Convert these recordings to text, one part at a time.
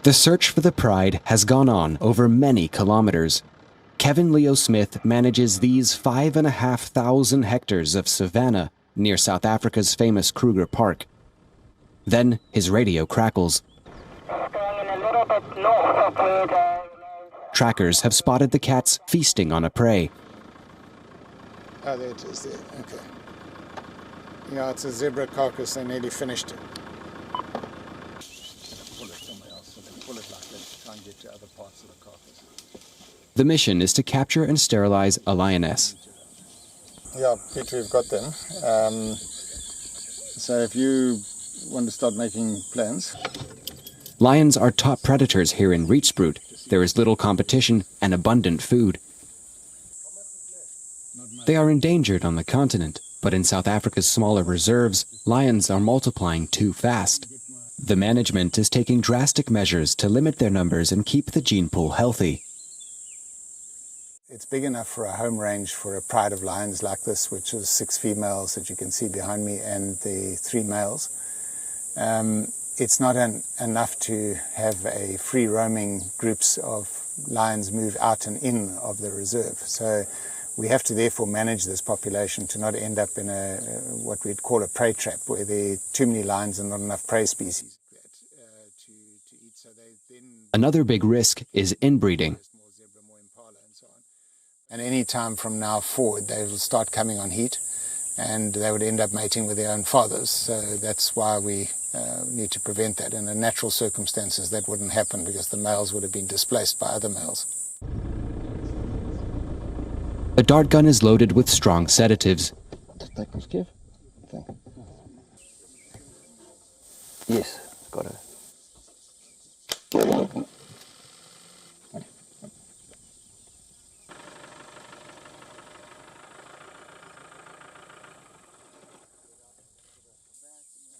The search for the pride has gone on over many kilometers. Kevin Leo Smith manages these 5,500 hectares of savanna near South Africa's famous Kruger Park. Then his radio crackles. Trackers have spotted the cats feasting on a prey. Oh, there it is there. Okay. Yeah, it's a zebra carcass. They nearly finished it. Pull it somewhere else. So they pull it like that to try and get to other parts of the carcass. The mission is to capture and sterilize a lioness. Yeah, Peter, we've got them. So if you want to start making plans. Lions are top predators here in Reetsproot. There is little competition and abundant food. They are endangered on the continent, but in South Africa's smaller reserves, lions are multiplying too fast. The management is taking drastic measures to limit their numbers and keep the gene pool healthy. It's big enough for a home range for a pride of lions like this, which is 6 females that you can see behind me and the 3 males. It's not enough to have a free roaming groups of lions move out and in of the reserve. So we have to therefore manage this population to not end up in a what we'd call a prey trap, where there are too many lions and not enough prey species to eat. So they then Another big risk is inbreeding. And any time from now forward, they will start coming on heat, and they would end up mating with their own fathers. So that's why we need to prevent that. In the natural circumstances, that wouldn't happen because the males would have been displaced by other males. A dart gun is loaded with strong sedatives. Yes, got it.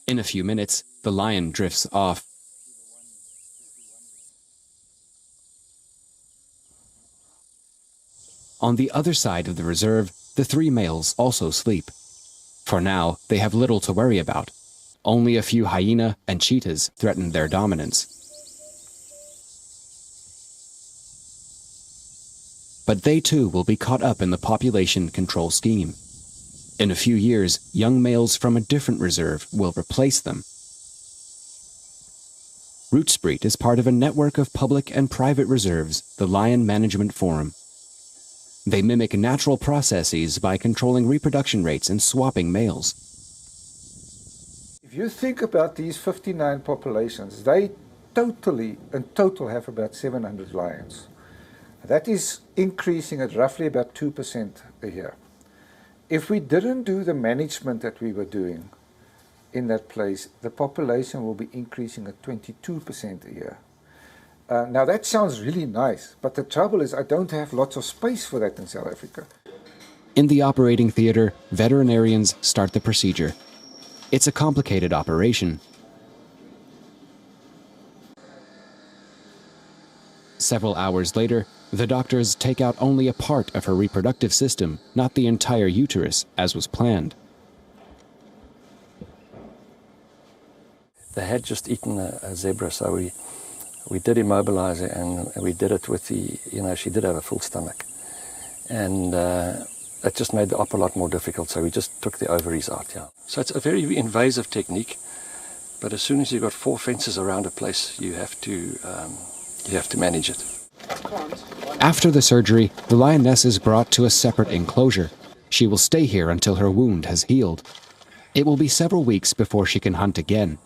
In a few minutes, the lion drifts off. On the other side of the reserve, the 3 males also sleep. For now, they have little to worry about. Only a few hyena and cheetahs threaten their dominance. But they too will be caught up in the population control scheme. In a few years, young males from a different reserve will replace them. Reetsproot is part of a network of public and private reserves, the Lion Management Forum. They mimic natural processes by controlling reproduction rates and swapping males. If you think about these 59 populations, they in total have about 700 lions. That is increasing at roughly about 2% a year. If we didn't do the management that we were doing in that place, the population will be increasing at 22% a year. Now that sounds really nice, but the trouble is I don't have lots of space for that in South Africa. In the operating theater, veterinarians start the procedure. It's a complicated operation. Several hours later, the doctors take out only a part of her reproductive system, not the entire uterus, as was planned. They had just eaten a zebra, so we did immobilize her, and we did it with the, she did have a full stomach. And it just made the op a lot more difficult, so we just took the ovaries out, yeah. So it's a very invasive technique, but as soon as you've got 4 fences around a place, you have to manage it. After the surgery, the lioness is brought to a separate enclosure. She will stay here until her wound has healed. It will be several weeks before she can hunt again.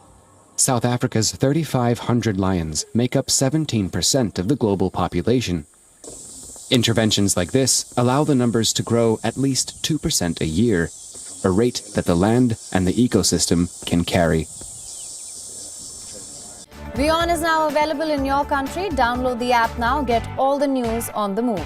South Africa's 3,500 lions make up 17% of the global population. Interventions like this allow the numbers to grow at least 2% a year, a rate that the land and the ecosystem can carry. WION is now available in your country. Download the app now. Get all the news on the move.